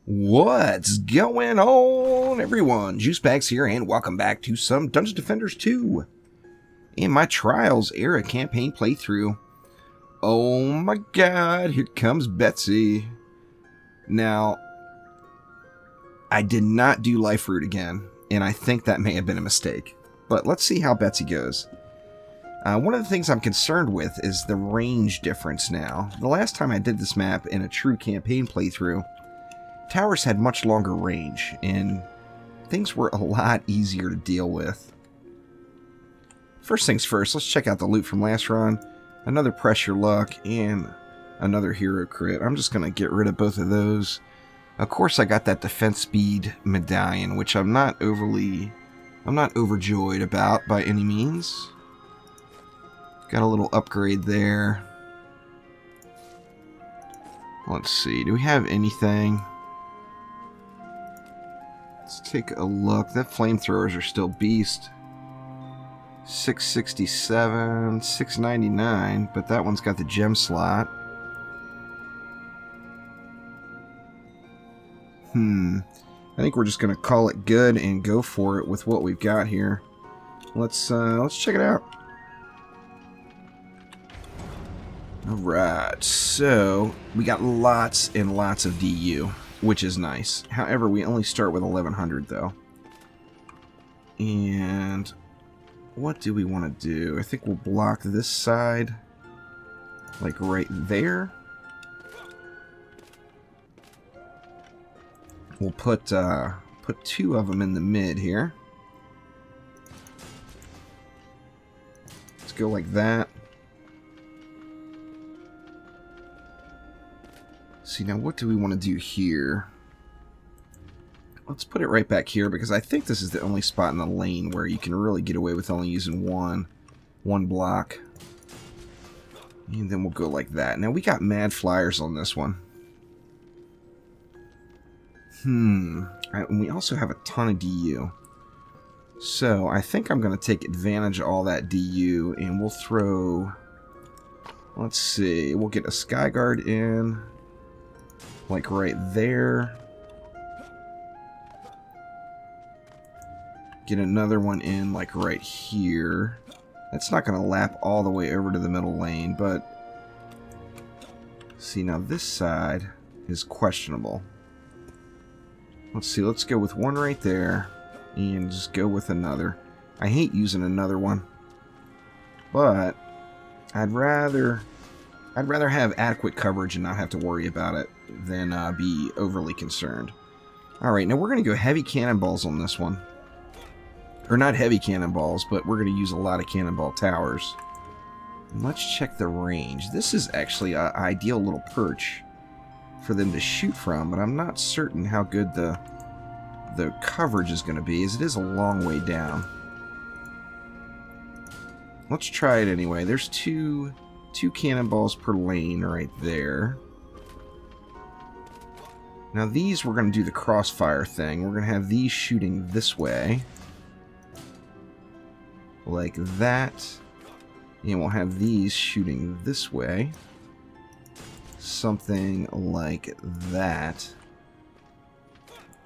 What's going on, everyone? Juicebags here, and welcome back to some Dungeon Defenders 2 in my Trials Era campaign playthrough. Oh my god, here comes Betsy. Now, I did not do Life Root again, and I think that may have been a mistake. But let's see how Betsy goes. One of the things I'm concerned with is the range difference now. The last time I did this map in a true campaign playthrough, towers had much longer range, and things were a lot easier to deal with. First things first, let's check out the loot from last run. Another Pressure Luck, and another Hero Crit. I'm just going to get rid of both of those. Of course, I got that Defense Speed Medallion, which I'm not overjoyed about by any means. Got a little upgrade there. Let's see, do we have anything? Let's take a look. That flamethrowers are still beast. 667, 699, but that one's got the gem slot. I think we're just gonna call it good and go for it with what we've got here. Let's check it out. Alright, so we got lots and lots of DU, which is nice. However, we only start with 1100 though. And what do we want to do? I think we'll block this side, like right there. We'll put two of them in the mid here. Let's go like that. See, now what do we want to do here? Let's put it right back here, because I think this is the only spot in the lane where you can really get away with only using one block. And then we'll go like that. Now, we got mad flyers on this one. And we also have a ton of DU. So, I think I'm going to take advantage of all that DU, and we'll throw... Let's see, we'll get a Skyguard in, like right there. Get another one in, like right here. That's not going to lap all the way over to the middle lane, but... See, now this side is questionable. Let's see, let's go with one right there, and just go with another. I hate using another one, but I'd rather have adequate coverage and not have to worry about it than be overly concerned. Alright, now we're going to go heavy cannonballs on this one. Or not heavy cannonballs, but we're going to use a lot of cannonball towers. And let's check the range. This is actually an ideal little perch for them to shoot from, but I'm not certain how good the coverage is going to be, as it is a long way down. Let's try it anyway. There's two cannonballs per lane right there. Now these, we're going to do the crossfire thing. We're going to have these shooting this way, like that, and we'll have these shooting this way, something like that.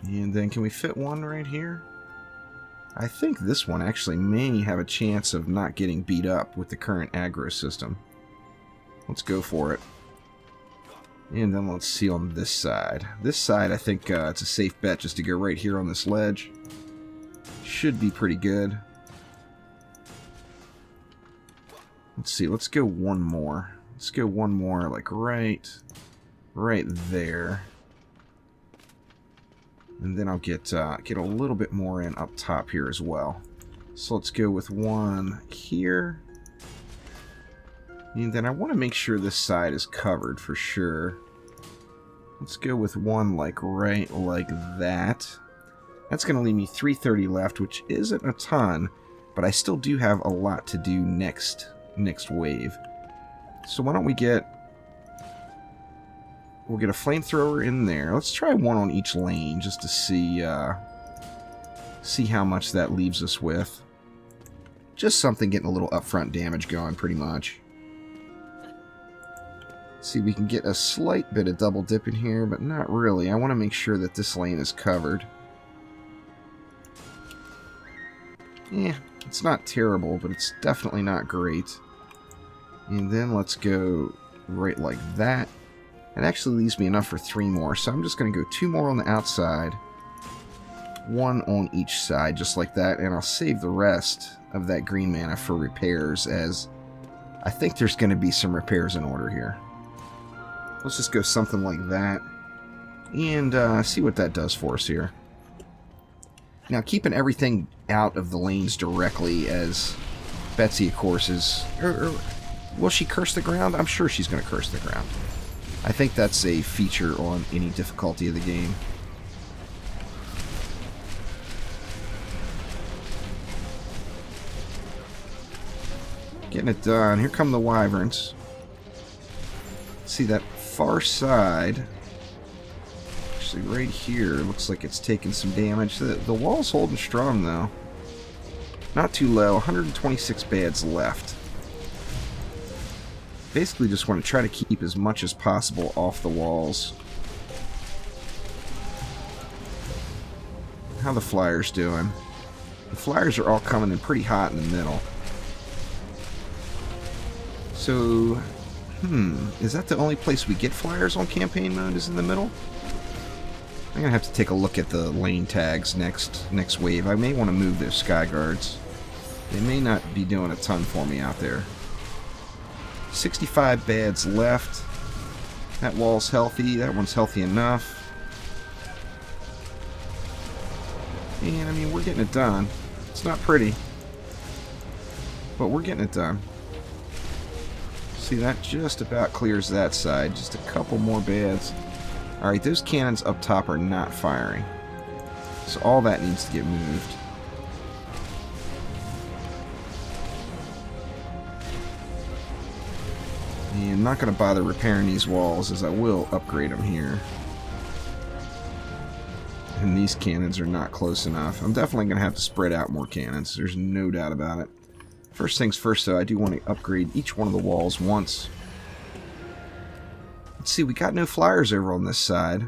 And then can we fit one right here? I think this one actually may have a chance of not getting beat up with the current aggro system. Let's go for it. And then let's see on this side. This side, I think it's a safe bet just to go right here on this ledge. Should be pretty good. Let's see, let's go one more. Let's go one more, like right there. And then I'll get a little bit more in up top here as well. So let's go with one here. And then I want to make sure this side is covered for sure. Let's go with one like right like that. That's going to leave me 330 left, which isn't a ton, but I still do have a lot to do next wave. So why don't we we'll get a flamethrower in there. Let's try one on each lane just to see how much that leaves us with. Just something getting a little upfront damage going, pretty much. See, we can get a slight bit of double dip in here, but not really. I want to make sure that this lane is covered. Yeah, it's not terrible, but it's definitely not great. And then let's go right like that. It actually leaves me enough for 3 more, so I'm just going to go 2 more on the outside. 1 on each side, just like that, and I'll save the rest of that green mana for repairs, as I think there's going to be some repairs in order here. Let's just go something like that, and see what that does for us here. Now, keeping everything out of the lanes directly, as Betsy, of course, is... will she curse the ground? I'm sure she's going to curse the ground. I think that's a feature on any difficulty of the game. Getting it done. Here come the Wyverns. See that far side. Actually, right here, looks like it's taking some damage. The wall's holding strong, though. Not too low. 126 bads left. Basically just want to try to keep as much as possible off the walls. How the Flyers doing? The Flyers are all coming in pretty hot in the middle. So, is that the only place we get Flyers on campaign mode, is in the middle? I'm going to have to take a look at the lane tags next wave. I may want to move those Sky Guards. They may not be doing a ton for me out there. 65 bads left. That wall's healthy. That one's healthy enough. And, I mean, we're getting it done. It's not pretty, but we're getting it done. See, that just about clears that side. Just a couple more bads. Alright, those cannons up top are not firing. So all that needs to get moved. And I'm not going to bother repairing these walls, as I will upgrade them here. And these cannons are not close enough. I'm definitely going to have to spread out more cannons. There's no doubt about it. First things first, though, I do want to upgrade each one of the walls once. Let's see, we got no Flyers over on this side.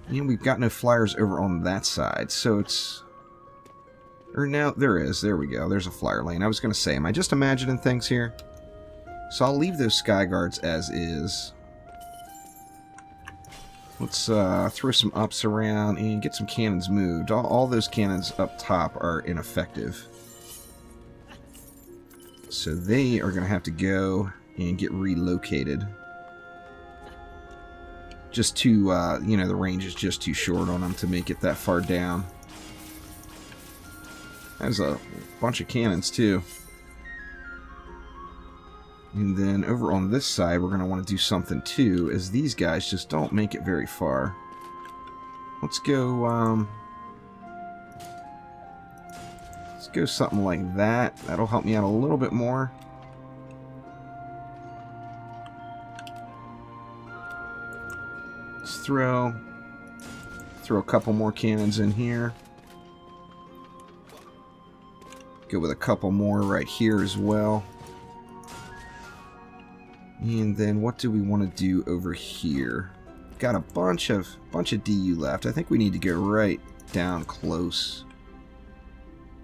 And we've got no Flyers over on that side, so it's... Or now, there is. There we go. There's a Flyer lane. I was going to say, am I just imagining things here? So I'll leave those Sky Guards as is. Let's throw some ups around and get some cannons moved. All those cannons up top are ineffective. So they are going to have to go and get relocated. Just too, the range is just too short on them to make it that far down. There's a bunch of cannons, too. And then over on this side, we're going to want to do something too, as these guys just don't make it very far. Let's go, let's go something like that. That'll help me out a little bit more. Let's throw a couple more cannons in here. Go with a couple more right here as well. And then what do we want to do over here? Got a bunch of DU left. I think we need to go right down close.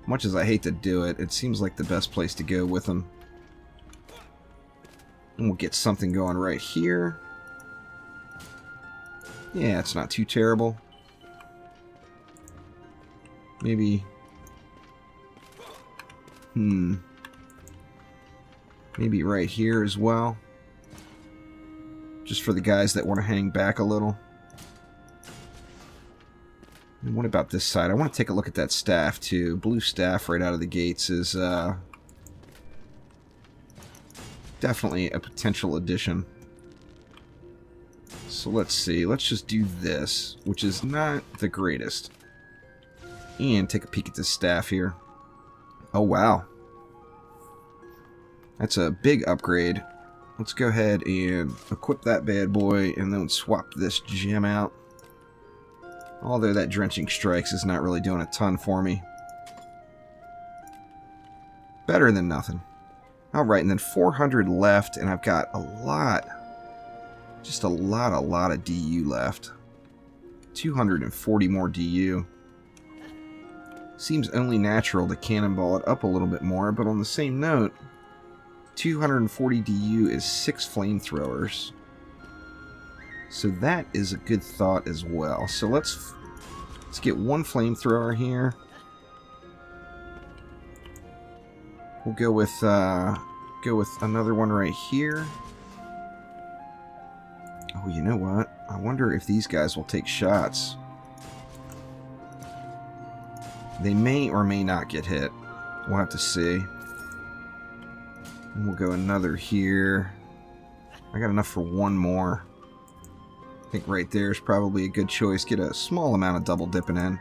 Much as I hate to do it, it seems like the best place to go with them. And we'll get something going right here. Yeah, it's not too terrible. Maybe... maybe right here as well. Just for the guys that want to hang back a little. And what about this side? I want to take a look at that staff too. Blue staff right out of the gates is definitely a potential addition. So let's see. Let's just do this, which is not the greatest. And take a peek at this staff here. Oh, wow. That's a big upgrade. Let's go ahead and equip that bad boy and then swap this gem out. Although that Drenching Strikes is not really doing a ton for me. Better than nothing. Alright, and then 400 left, and I've got a lot. Just a lot of DU left. 240 more DU. Seems only natural to cannonball it up a little bit more, but on the same note, 240 DU is 6 flamethrowers. So that is a good thought as well. So let's get one flamethrower here. We'll go with another one right here. Oh, you know what? I wonder if these guys will take shots. They may or may not get hit. We'll have to see. And we'll go another here. I got enough for one more. I think right there is probably a good choice. Get a small amount of double dipping in.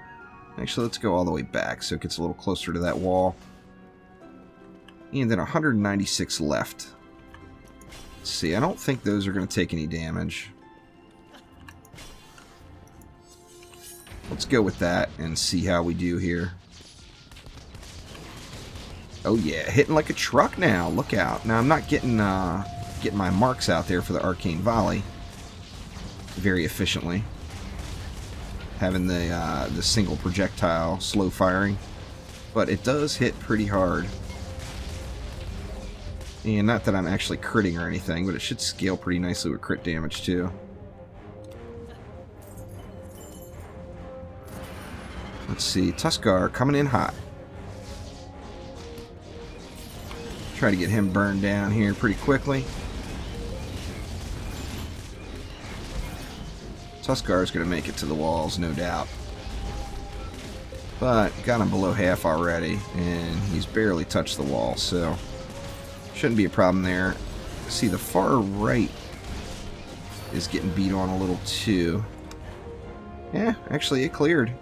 Actually, let's go all the way back so it gets a little closer to that wall. And then 196 left. Let's see, I don't think those are going to take any damage. Let's go with that and see how we do here. Oh yeah, hitting like a truck now. Look out. Now I'm not getting my marks out there for the arcane volley very efficiently. Having the single projectile slow firing, but it does hit pretty hard. And not that I'm actually critting or anything, but it should scale pretty nicely with crit damage too. Let's see, Tuskar coming in hot. Try to get him burned down here pretty quickly. Tuskar is going to make it to the walls, no doubt. But got him below half already, and he's barely touched the wall, so shouldn't be a problem there. See, the far right is getting beat on a little too. Yeah, actually it cleared.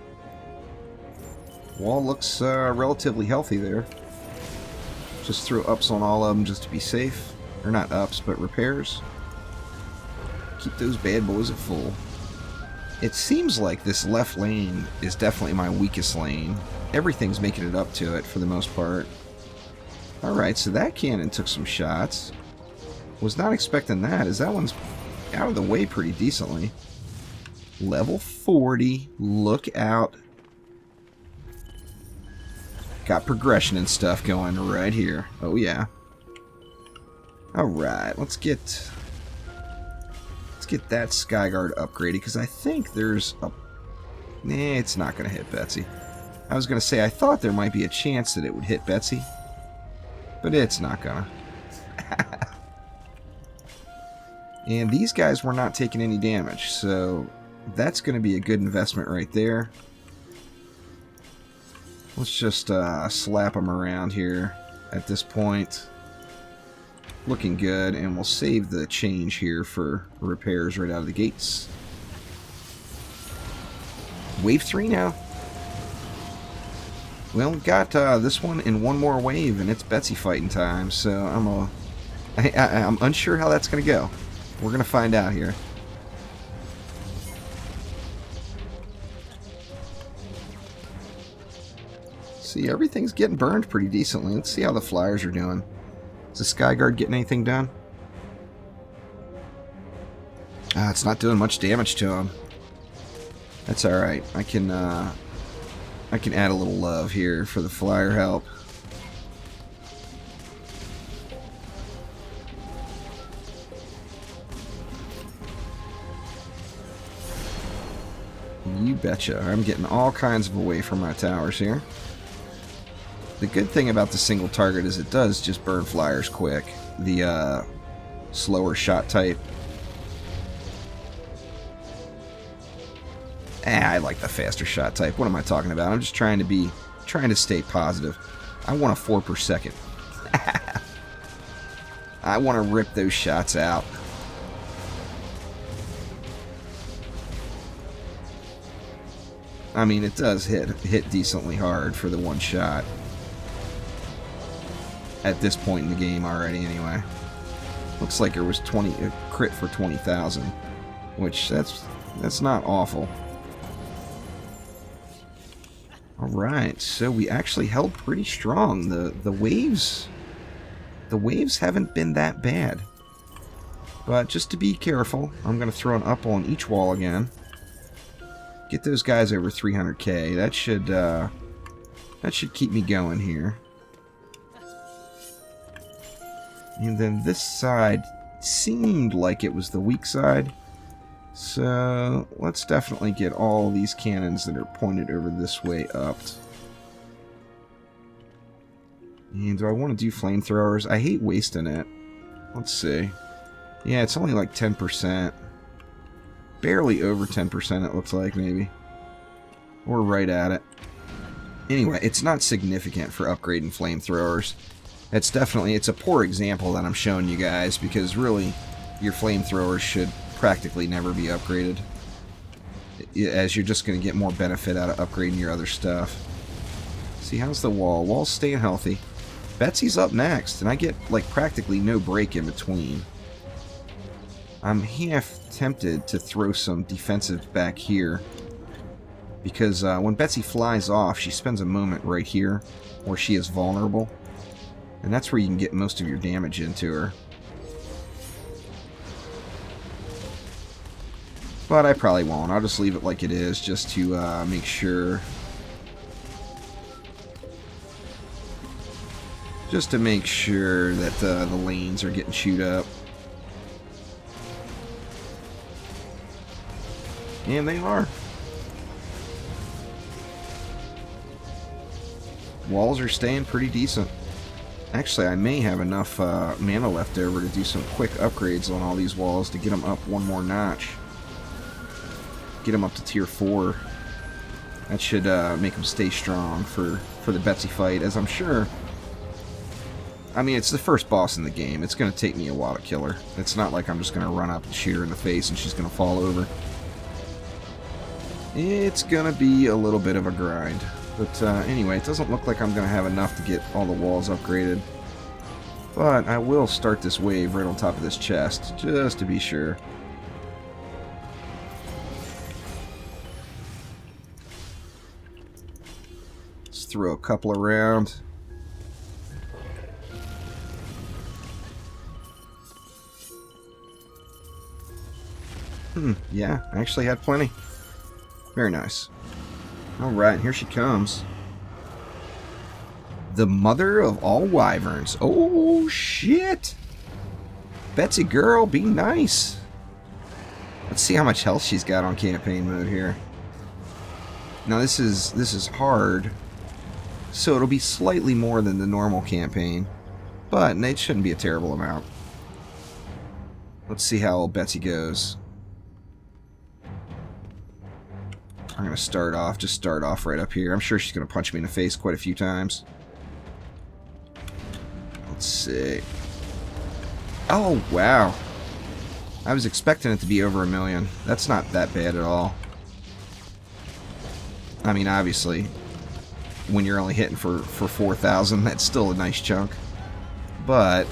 Wall looks relatively healthy there. Just throw ups on all of them just to be safe. Or not ups, but repairs. Keep those bad boys at full. It seems like this left lane is definitely my weakest lane. Everything's making it up to it for the most part. Alright, so that cannon took some shots. Was not expecting that, as that one's out of the way pretty decently. Level 40. Look out. Got progression and stuff going right here. Oh yeah. Alright, let's get that Skyguard upgraded, because I think there's a... Nah, it's not going to hit Betsy. I was going to say, I thought there might be a chance that it would hit Betsy, but it's not gonna. And these guys were not taking any damage, so that's going to be a good investment right there. Let's just slap them around here at this point. Looking good, and we'll save the change here for repairs right out of the gates. Wave 3 now. Well, we got this one in one more wave, and it's Betsy fighting time, so I'm unsure how that's going to go. We're going to find out here. See, everything's getting burned pretty decently. Let's see how the flyers are doing. Is the Skyguard getting anything done? It's not doing much damage to him. That's alright. I can add a little love here for the flyer help. You betcha. I'm getting all kinds of away from my towers here. The good thing about the single target is it does just burn flyers quick. The slower shot type. I like the faster shot type. What am I talking about? I'm just trying to stay positive. I want a 4 per second. I want to rip those shots out. I mean, it does hit decently hard for the one shot. At this point in the game already, anyway. Looks like there was a crit for 20,000, which that's not awful. Alright, so we actually held pretty strong. The waves haven't been that bad. But just to be careful, I'm going to throw an up on each wall again. Get those guys over 300k. That should keep me going here. And then this side seemed like it was the weak side. So let's definitely get all these cannons that are pointed over this way upped. And do I want to do flamethrowers? I hate wasting it. Let's see. Yeah, it's only like 10%. Barely over 10% it looks like, maybe. Or right at it. Anyway, it's not significant for upgrading flamethrowers. It's a poor example that I'm showing you guys, because really, your flamethrowers should practically never be upgraded, as you're just going to get more benefit out of upgrading your other stuff. See, how's the wall? Wall's staying healthy. Betsy's up next, and I get like practically no break in between. I'm half tempted to throw some defensive back here, because when Betsy flies off, she spends a moment right here where she is vulnerable, and that's where you can get most of your damage into her. But I probably won't. I'll just leave it like it is, just to make sure. Just to make sure that the lanes are getting chewed up. And they are. Walls are staying pretty decent. Actually, I may have enough mana left over to do some quick upgrades on all these walls to get them up one more notch. Get them up to tier 4. That should make them stay strong for the Betsy fight, as I'm sure. I mean, it's the first boss in the game. It's going to take me a while to kill her. It's not like I'm just going to run up and shoot her in the face and she's going to fall over. It's going to be a little bit of a grind. But anyway, it doesn't look like I'm going to have enough to get all the walls upgraded. But I will start this wave right on top of this chest, just to be sure. Let's throw a couple around. Yeah, I actually had plenty. Very nice. Alright, here she comes. The mother of all wyverns. Oh, shit! Betsy girl, be nice. Let's see how much health she's got on campaign mode here. Now this is hard, so it'll be slightly more than the normal campaign, but it shouldn't be a terrible amount. Let's see how old Betsy goes. I'm going to start off right up here. I'm sure she's going to punch me in the face quite a few times. Let's see. Oh, wow. I was expecting it to be over 1 million. That's not that bad at all. I mean, obviously, when you're only hitting for 4,000, that's still a nice chunk. But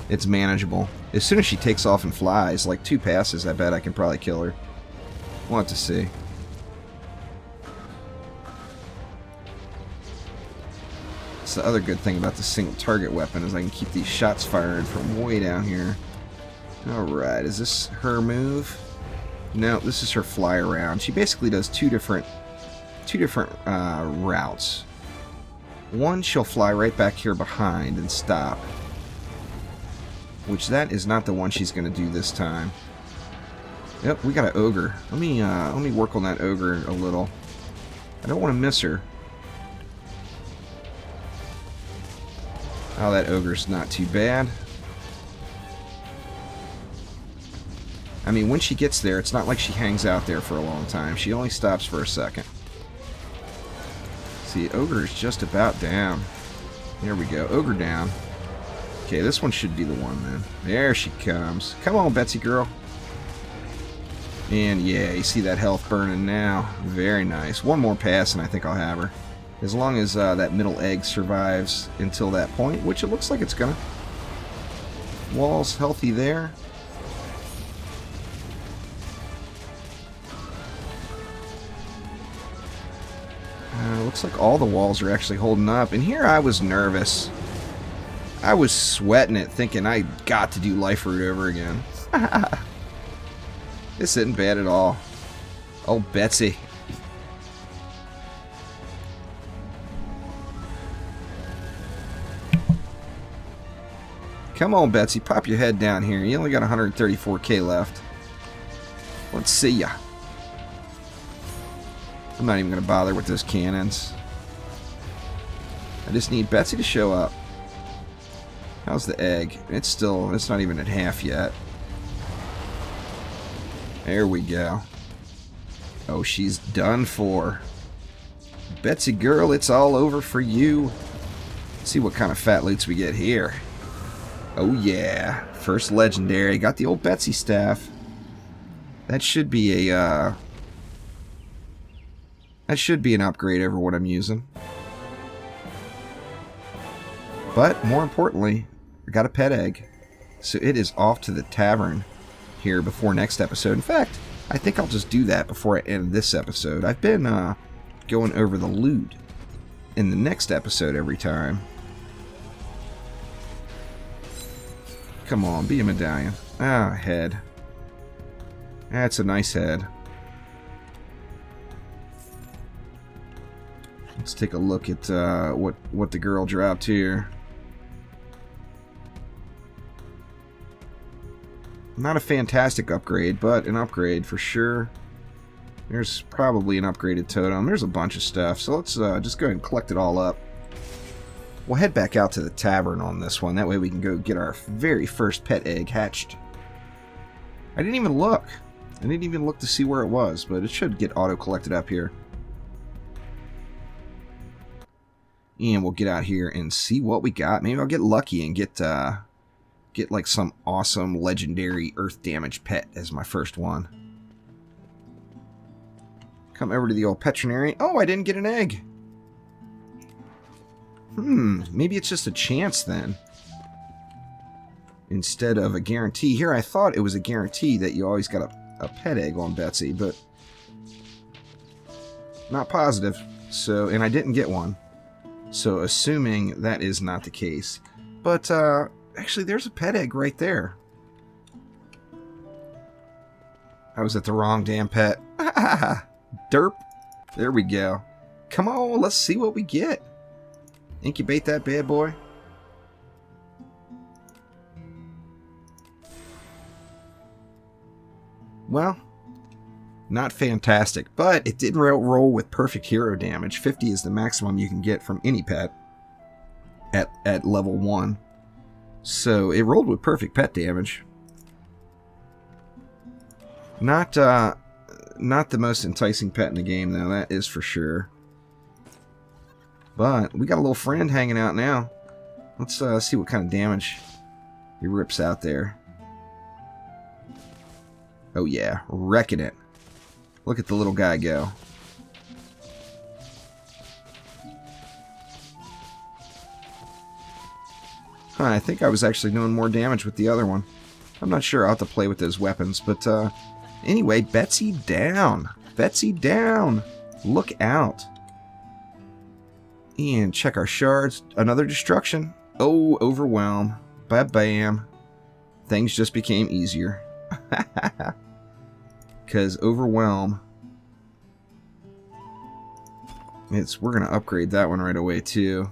it's manageable. As soon as she takes off and flies, like 2 passes, I bet I can probably kill her. We'll have to see. The other good thing about the single target weapon is I can keep these shots firing from way down here. Alright, is this her move? No, this is her fly around. She basically does two different routes. One, she'll fly right back here behind and stop, which that is not the one she's going to do this time. Yep, we got an ogre. Let me work on that ogre a little. I don't want to miss her. Oh, that ogre's not too bad. I mean, when she gets there, it's not like she hangs out there for a long time. She only stops for a second. See, ogre is just about down. There we go. Ogre down. Okay, this one should be the one then. There she comes. Come on, Betsy girl. And yeah, you see that health burning now. Very nice. One more pass and I think I'll have her. As long as that middle egg survives until that point, which it looks like it's gonna. Wall's healthy there. looks like all the walls are actually holding up. And here I was nervous. I was sweating it, thinking I got to do Life Root over again. This isn't bad at all. Oh, Betsy. Come on, Betsy. Pop your head down here. You only got 134k left. Let's see ya. I'm not even going to bother with those cannons. I just need Betsy to show up. How's the egg? It's not even at half yet. There we go. Oh, she's done for. Betsy girl, it's all over for you. Let's see what kind of fat loots we get here. Oh yeah, first legendary. Got the old Betsy staff. That should be a an upgrade over what I'm using. But more importantly, I got a pet egg. So it is off to the tavern here before next episode. In fact, I think I'll just do that before I end this episode. I've been going over the loot in the next episode every time. Come on, be a medallion. Ah, head. That's a nice head. Let's take a look at what the girl dropped here. Not a fantastic upgrade, but an upgrade for sure. There's probably an upgraded totem. There's a bunch of stuff, so let's just go ahead and collect it all up. We'll head back out to the tavern on this one. That way we can go get our very first pet egg hatched. I didn't even look. I didn't even look to see where it was, but it should get auto-collected up here. And we'll get out here and see what we got. Maybe I'll get lucky and get like some awesome legendary earth damage pet as my first one. Come over to the old veterinarian. Oh, I didn't get an egg. Maybe it's just a chance then. Instead of a guarantee. Here I thought it was a guarantee that you always got a pet egg on Betsy, but not positive. So, and I didn't get one. So assuming that is not the case. But actually there's a pet egg right there. I was at the wrong damn pet. Derp. There we go. Come on, let's see what we get. Incubate that bad boy. Well, not fantastic, but it did roll with perfect hero damage. 50 is the maximum you can get from any pet at level 1. So it rolled with perfect pet damage. Not the most enticing pet in the game, though, that is for sure. But we got a little friend hanging out now. Let's see what kind of damage he rips out there. Oh yeah, wrecking it. Look at the little guy go. I think I was actually doing more damage with the other one. I'm not sure. I'll have to play with those weapons. But anyway, Betsy down. Betsy down. Look out. And check our shards. Another destruction. Oh, overwhelm. Ba-bam. Things just became easier. Because overwhelm. We're going to upgrade that one right away too.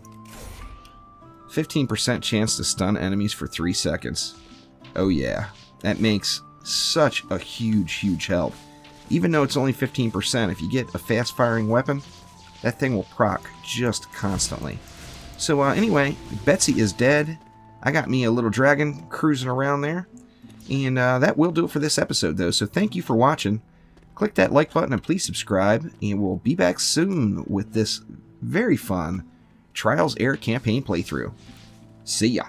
15% chance to stun enemies for 3 seconds. Oh yeah. That makes such a huge help. Even though it's only 15%, if you get a fast firing weapon, that thing will proc just constantly. So anyway, Betsy is dead. I got me a little dragon cruising around there. And that will do it for this episode, though. So thank you for watching. Click that like button and please subscribe. And we'll be back soon with this very fun Trials Air campaign playthrough. See ya.